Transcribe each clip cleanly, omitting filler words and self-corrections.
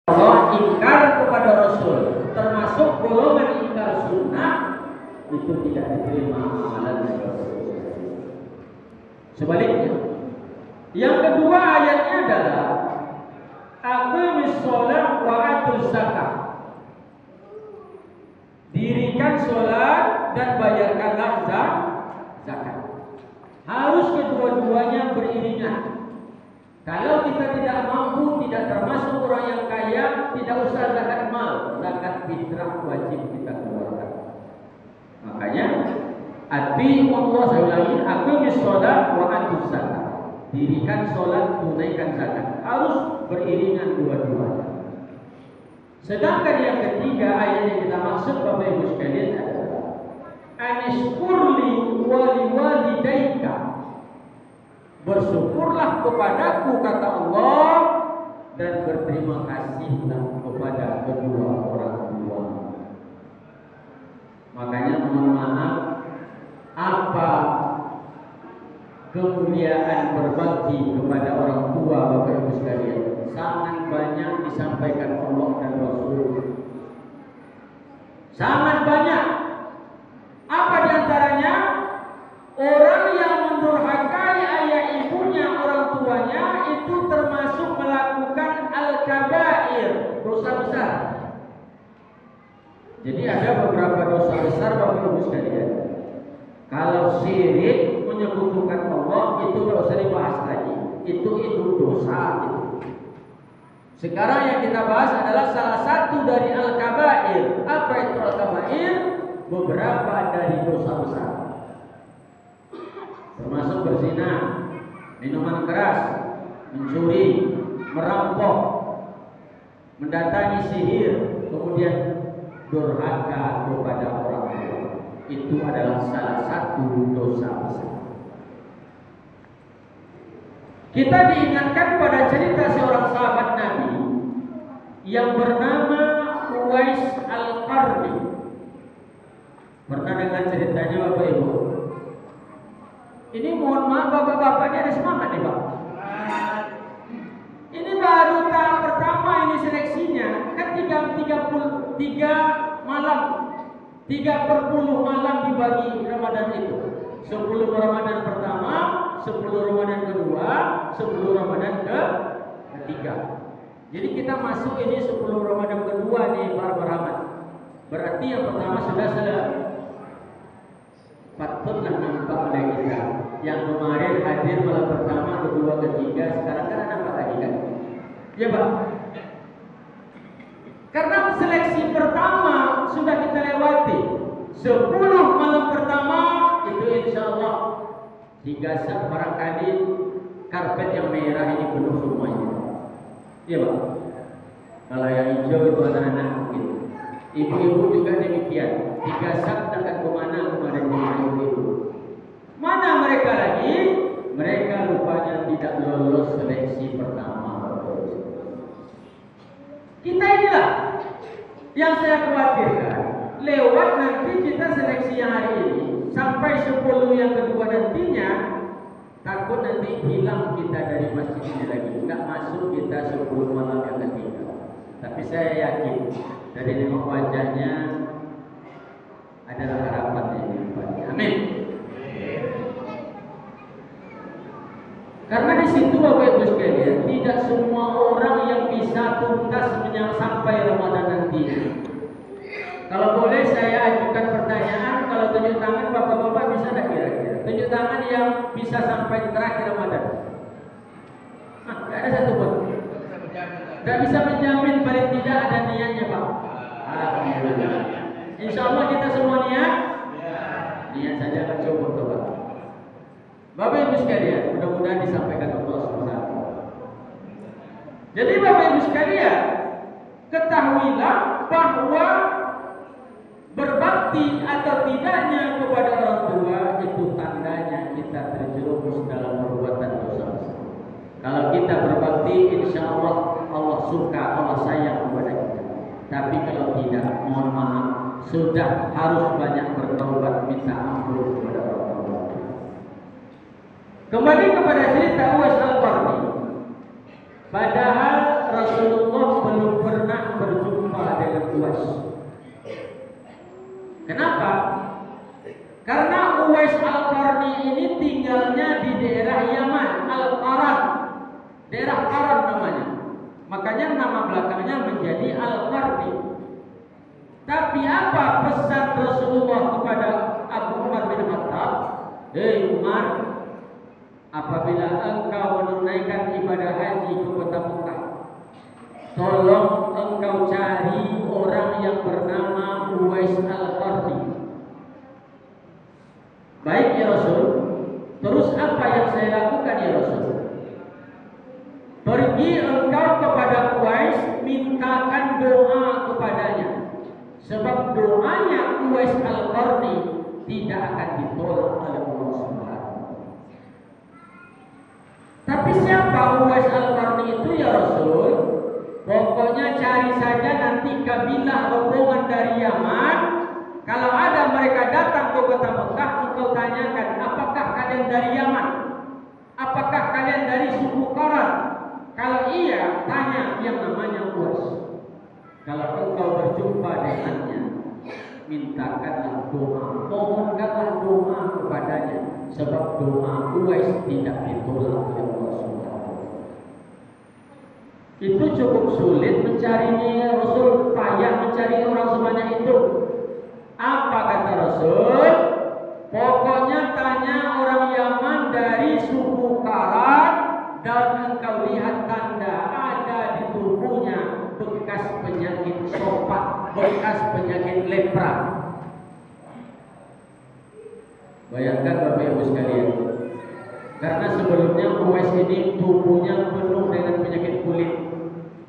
Allah, ingkar kepada Rasul, termasuk golongan ingkar sunnah, itu tidak diterima amalan dari Rasul. Sebaliknya, yang kedua ayatnya adalah aqimis shalah wa atuz zakat. Dirikan sholat dan bayarkanlah zakat. Harus kedua-duanya beriringan. Kalau kita tidak mampu, tidak termasuk orang yang kaya, tidak usah zakat mal, zakat fitrah wajib kita keluarkan. Makanya Allah saya ulangi, aqimis shalah wa atuz zakat. Dirikan sholat, tunaikan zakat. Harus beriringan dua-duanya. Sedangkan yang ketiga ayat yang kita maksud Bapak Ibu sekalian adalah anishkurli waliwalidaika. Bersyukurlah kepadaku kata Allah dan berterima kasihlah kepada kedua orang tua. Makanya mohon maaf, apa kemuliaan berbakti kepada orang tua Bapak Ibu sekalian sangat banyak disampaikan Allah dan Rasul. Sangat banyak. Apa diantaranya? Orang yang mendurhakai ayah ibunya, orang tuanya, itu termasuk melakukan al-kabair, dosa besar. Jadi ada beberapa dosa besar Bapak Ibu sekalian. Kalau syirik menyekutukan Allah itu tidak usah dibahas lagi. Itu dosa itu. Sekarang yang kita bahas adalah salah satu dari al-kabair. Apa itu al-kabair? Beberapa dari dosa besar. Termasuk berzina, minuman keras, mencuri, merampok, mendatangi sihir, kemudian durhaka kepada orang tua. Itu adalah salah satu dosa besar. Kita diingatkan pada cerita seorang sahabat Nabi yang bernama Uwais Al-Qarni. Pernah dengar ceritanya Bapak Ibu? Ini mohon maaf bapak-bapak, ini ada semangat nih Pak. Ini baru tahap pertama ini seleksinya. Kan 33 malam, 30 malam dibagi Ramadan itu. 10 Ramadan pertama, 10 Ramadan kedua, 10 Ramadan ketiga. Jadi kita masuk ini 10 Ramadan kedua nih para Rahmat. Berarti yang pertama sudah patutlah nampak oleh kita. Yang kemarin hadir malam pertama, kedua, ketiga, sekarang kan ada 4 lagi kan? Ya Pak. Karena seleksi pertama sudah kita lewati. 10 malam pertama itu insya Allah digasak barangkali karpet yang merah ini penuh semuanya. Iya Pak. Kalau yang hijau itu anak-anak mungkin. Ibu-ibu juga demikian. Digasak takkan kemana kemarin ibu-ibu. Mana mereka lagi? Mereka rupanya tidak lolos seleksi pertama. Kita inilah yang saya khawatirkan. Lewat nanti kita seleksi yang hari ini sampai 10 yang kedua nantinya, takut nanti hilang kita dari masjid ini lagi. Enggak masuk kita 10 malam yang ketiga. Tapi saya yakin dari nengok wajahnya adalah harapan ini. Amin. Karena di situ Bapak Ibu sekalian, tidak semua orang yang bisa tuntas sampai Ramadan nanti. Kalau boleh saya ajukan pertanyaan, kalau tunjuk tangan Bapak-bapak bisa tidak kira-kira? Tunjuk tangan yang bisa sampai terakhir Ramadan. Tidak ada satu pun. Tidak bisa menjamin, paling tidak ada niatnya Pak. Alhamdulillah. Insya Allah kita semua niat. Niat saja akan coba. Bapak Ibu sekalian, mudah-mudahan disampaikan Allah SWT. Jadi Bapak Ibu sekalian, ketahuilah bahwa berbakti atau tidaknya kepada orang tua itu tandanya kita terjerumus dalam perbuatan dosa besar. Kalau kita berbakti, insya Allah Allah suka, Allah sayang kepada kita. Tapi kalau tidak, mohon maaf, sudah harus banyak bertaubat minta ampun kepada orang tua. Kembali kepada cerita Uwais Al-Qarni. Padahal Rasulullah belum pernah Uwais. Kenapa? Karena Uwais Al-Qarni ini tinggalnya di daerah Yaman, Al-Qaran. Daerah Qaran namanya. Makanya nama belakangnya menjadi Al-Qarni. Tapi apa pesan Rasulullah kepada Abu Umar bin Khattab? Hei Umar, apabila engkau menunaikan ibadah haji ke kota Mekah, tolong engkau cari orang yang bernama Uwais Al-Qarni. Baik ya Rasul. Terus apa yang saya lakukan ya Rasul? Pergi engkau kepada Uwais, mintakan doa kepadanya. Sebab doanya Uwais Al-Qarni tidak akan ditolak oleh Allah Subhanahu. Tapi siapa Uwais Al-Qarni itu ya Rasul? Pokoknya cari saja nanti kabilah rombongan dari Yaman. Kalau ada mereka datang ke kota Mekah, engkau tanyakan, apakah kalian dari Yaman? Apakah kalian dari suku Qaran? Kalau iya, tanya yang namanya Uwais. Kalau engkau berjumpa dengannya, mintakanlah doa, mohonkanlah doa kepadanya, sebab doa Uwais tidak ditolak oleh Allah Subhanahu. Itu cukup sulit mencarinya, Rasul payah mencari orang sebanyak itu. Apa kata Rasul? Pokoknya tanya orang Yaman dari suku Qaran, dan engkau lihat tanda ada di tubuhnya bekas penyakit sopak, bekas penyakit lepra. Bayangkan Bapak Ibu sekalian, karena sebelumnya Uwais ini tubuhnya penuh dengan penyakit kulit,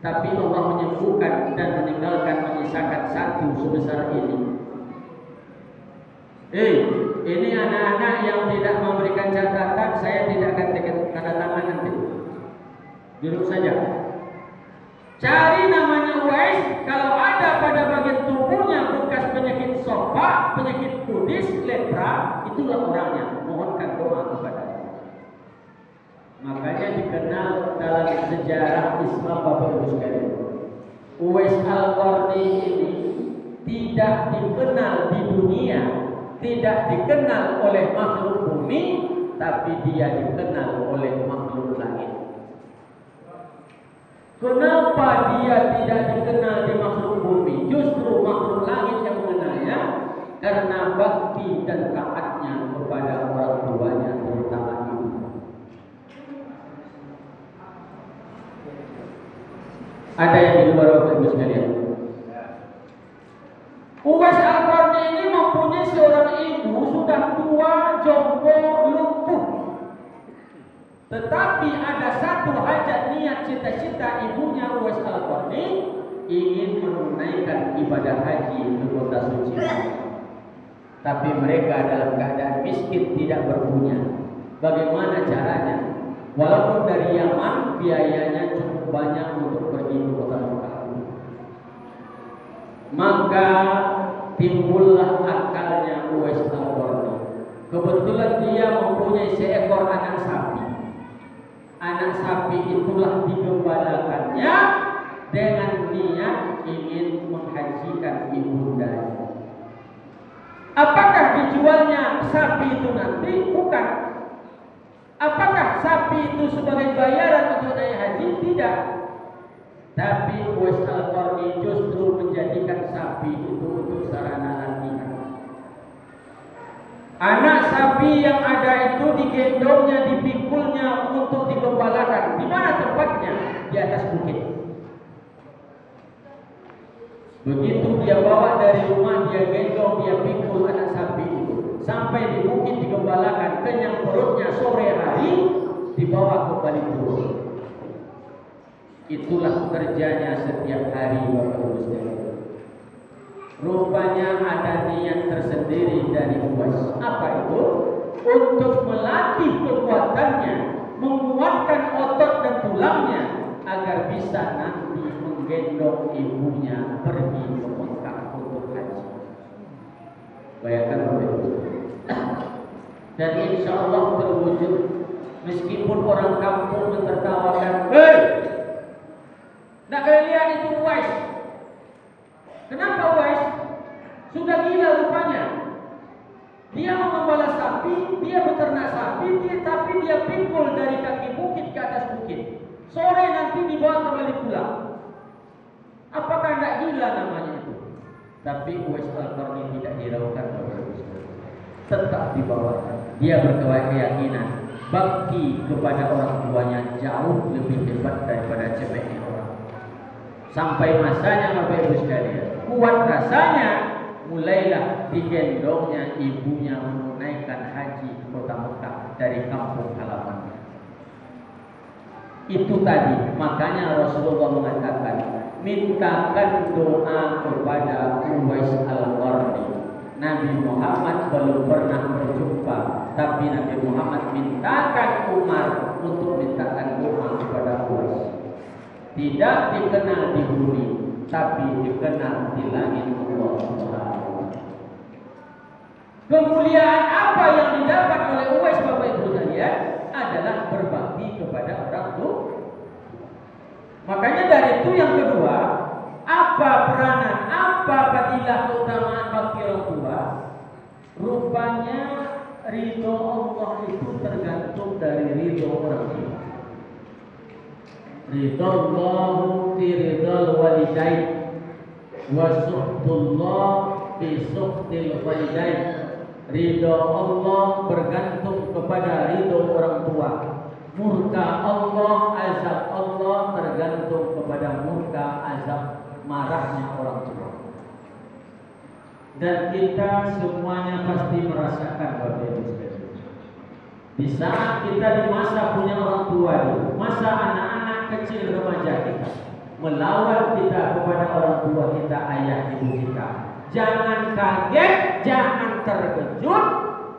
tapi Allah menyembuhkan dan meninggalkan menyisakan satu sebesar ini. Ini anak-anak yang tidak memberikan catatan, saya tidak akan tanda tangan nanti. Duduk saja. Cari namanya Uwais. Kalau ada pada bagian tubuhnya bekas penyakit sopak, penyakit kudis, lepra, itulah orangnya. Mohonkan doa kepadanya. Makanya dikenal dalam sejarah Islam Bapak Ibu sekalian, Uwais Al-Qarni ini tidak dikenal di dunia, tidak dikenal oleh makhluk bumi, tapi dia dikenal oleh makhluk langit. Kenapa dia tidak dikenal di makhluk bumi? Justru makhluk langit yang mengenalnya, karena bakti dan taatnya kepada orang tuanya, terutama ibu. Ada yang di luar Bapak Ibu sekalian? Uwais Al-Qarni ini mempunyai seorang ibu sudah tua, jompo, lumpuh. Tetapi ada satu hajat niat cita-cita ibunya Uwais Al-Qarni, ingin menunaikan ibadah haji ke kota suci. Tapi mereka dalam keadaan miskin, tidak berpunya. Bagaimana caranya? Walaupun dari Yaman biayanya cukup banyak untuk pergi ke kota Mekah. Maka timbullah akalnya Uwais Al-Qarni. Kebetulan dia mempunyai seekor anak sapi. Anak sapi itulah digembalakannya dengan niat ingin menghajikan ibundanya. Apakah dijualnya sapi itu nanti? Bukan. Apakah sapi itu sebagai bayaran untuk naik haji? Tidak. Tapi Uwais Al-Qarni justru menjadikan sapi itu untuk sarana latihan. Anak sapi yang ada itu digendongnya, dipikulnya untuk digembalakan. Di mana tempatnya? Di atas bukit. Begitu dia bawa dari rumah, dia gendong, dia pikul anak sapi itu sampai di bukit digembalakan, kenyang perutnya, sore hari dibawa kembali turun. Itulah kerjanya setiap hari Bapak Ibu sekalian. Rupanya ada niat tersendiri dari Uwais. Apa itu? Untuk melatih kekuatannya, menguatkan otot dan tulangnya agar bisa nanti menggendong ibunya pergi ke Mekah untuk haji. Bayangkan Bapak Ibu. Dan insya Allah terwujud, meskipun orang kampung menertawakan, "Hei, nak kalian itu Uwais, Kenapa Uwais? Sudah gila rupanya. Dia mengembala sapi, dia beternak sapi, tapi dia pikul dari kaki bukit ke atas bukit. Sore nanti dibawa kembali pulang. Apakah tidak gila namanya itu? Tapi Uwais Al-Qarni tidak hiraukan, tetap dibawa. Dia berkeyakinan bakti kepada orang tuanya jauh lebih hebat daripada cemehnya orang. Sampai masanya Bapak Ibu sekalian, kuat rasanya, mulailah digendongnya ibunya menunaikan haji ke kota Mekah dari kampung halamannya. Itu tadi, makanya Rasulullah mengatakan, mintakan doa kepada Uwais Al-Qarni. Nabi Muhammad belum pernah berjumpa, tapi Nabi Muhammad mintakan Umar untuk mintakan doa kepada Uwais. Tidak dikenal di bumi, tapi dikenal di langit Allah Subhanahu. Kemuliaan apa yang didapat oleh Uwais Bapak Ibu sekalian adalah berbakti kepada orang tua. Makanya dari itu yang kedua, apa peranan, apa fadilah keutamaan bakti orang tua? Rupanya ridho Allah itu tergantung dari ridho orang tua. Ridho Allah fi ridhal walidain wa suhtullah fi suhtil walidain. Ridho Allah bergantung kepada ridho orang tua. Murka Allah, azab Allah tergantung kepada murka, azab, marahnya orang tua. Dan kita semuanya pasti merasakan Bapak Ibu sekalian. Di saat kita di masa punya orang tua, masa anak-anak kecil remaja kita, melawan kita kepada orang tua kita, ayah ibu kita. Jangan kaget, jangan terkejut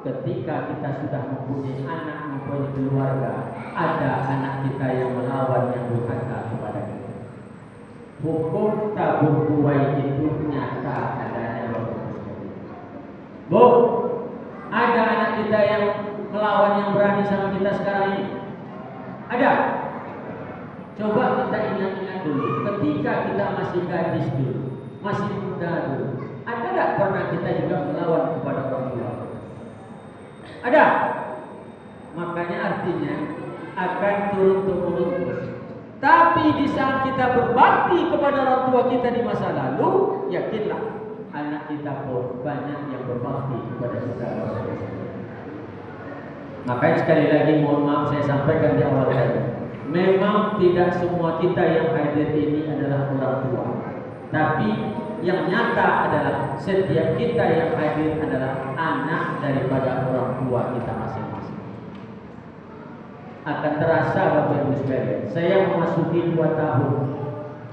ketika kita sudah mempunyai anak, mempunyai keluarga, ada anak kita yang melawan, yang berkata kepada kita. Hukum tabung buai itu nyata adanya. Bu, ada anak kita yang melawan, yang berani sama kita sekarang ini? Ada? Coba kita ingat-ingat dulu, ketika kita masih gadis dulu, masih muda dulu, ada tidak pernah kita juga melawan kepada orang tua? Ada? Makanya artinya akan turun-temurun terus. Tapi di saat kita berbakti kepada orang tua kita di masa lalu, yakinlah anak kita pun banyak yang berbakti kepada kita. Makanya sekali lagi mohon maaf saya sampaikan di awal tadi, memang tidak semua kita yang hadir ini adalah orang tua, tapi yang nyata adalah setiap kita yang hadir adalah anak daripada orang tua kita masing-masing. Akan terasa Bapak Ibu sekalian, saya memasuki 2 tahun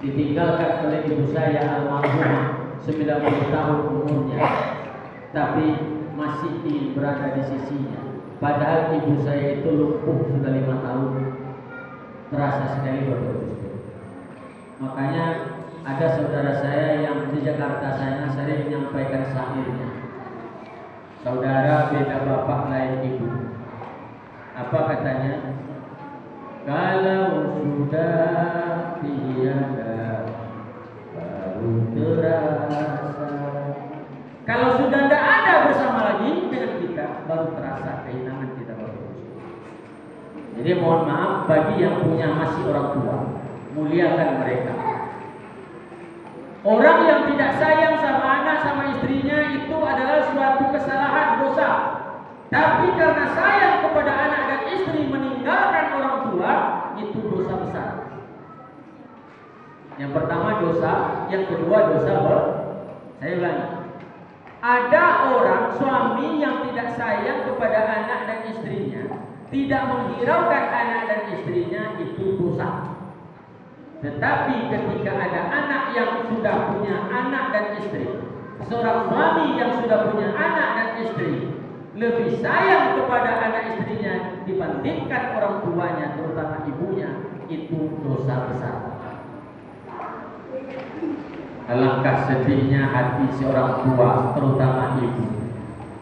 ditinggalkan oleh ibu saya almarhumah 90 tahun umurnya, tapi masih ingin berada di sisinya. Padahal ibu saya itu lumpuh sudah 5 tahun. Terasa sekali Bapak Ibu sekalian. Makanya ada saudara saya yang di Jakarta sana sering menyampaikan syairnya. Saudara beda bapak lain ibu. Apa katanya? Kalau sudah tiada baru terasa. Kalau sudah tidak ada bersama lagi dengan kita, baru terasa kehilangan kita Bapak Ibu. Jadi mohon maaf bagi yang punya masih orang tua, muliakan mereka. Orang yang tidak sayang sama anak, sama istrinya, itu adalah suatu kesalahan, dosa. Tapi karena sayang kepada anak dan istri, meninggalkan orang tua, itu dosa besar. Yang pertama dosa, yang kedua dosa saya ulangi. Ada orang suami yang tidak sayang kepada anak dan istrinya, tidak menghiraukan anak dan istrinya, itu dosa. Tetapi ketika ada anak yang sudah punya anak dan istri, seorang suami yang sudah punya anak dan istri, lebih sayang kepada anak istrinya dibandingkan orang tuanya, terutama ibunya, itu dosa besar. Alangkah sedihnya hati seorang tua, terutama ibu.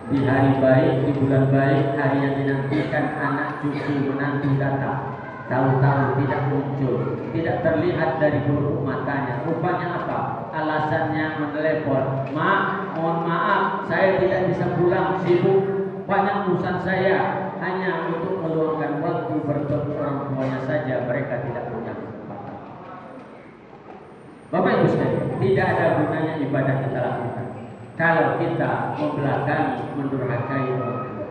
Di hari baik, di bulan baik, hari yang dinantikan anak cucu menantu datang, tahu-tahu tidak muncul, tidak terlihat dari bulu matanya. Rupanya apa? Alasan alasannya menelepon, mohon maaf, saya tidak bisa pulang, sibuk, banyak urusan saya, hanya untuk meluangkan waktu bertemu orang tuanya saja, mereka tidak punya kesempatan. Bapak Ibu sekalian, tidak ada gunanya ibadah kita lakukan kalau kita membelakangi, mendurhakai orang tua.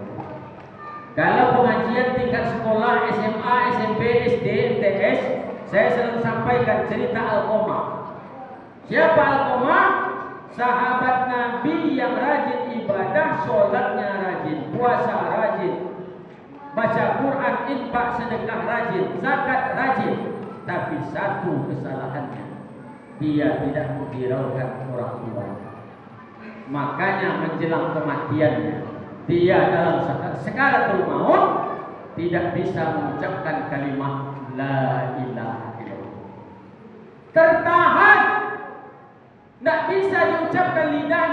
Kalau pengajian tingkat sekolah SMA, SMP, SD, MTS, saya selalu sampaikan cerita Alqamah. Siapa Alqamah? Sahabat Nabi yang rajin ibadah, sholatnya rajin, puasa rajin, baca Quran, infak, sedekah rajin, zakat rajin. Tapi satu kesalahannya, dia tidak menghiraukan orang tua. Makanya menjelang kematiannya, dia dalam sekaratul maut tidak bisa mengucapkan kalimat la ilaha illallah. Tertahan, tidak bisa diucapkan lidahnya.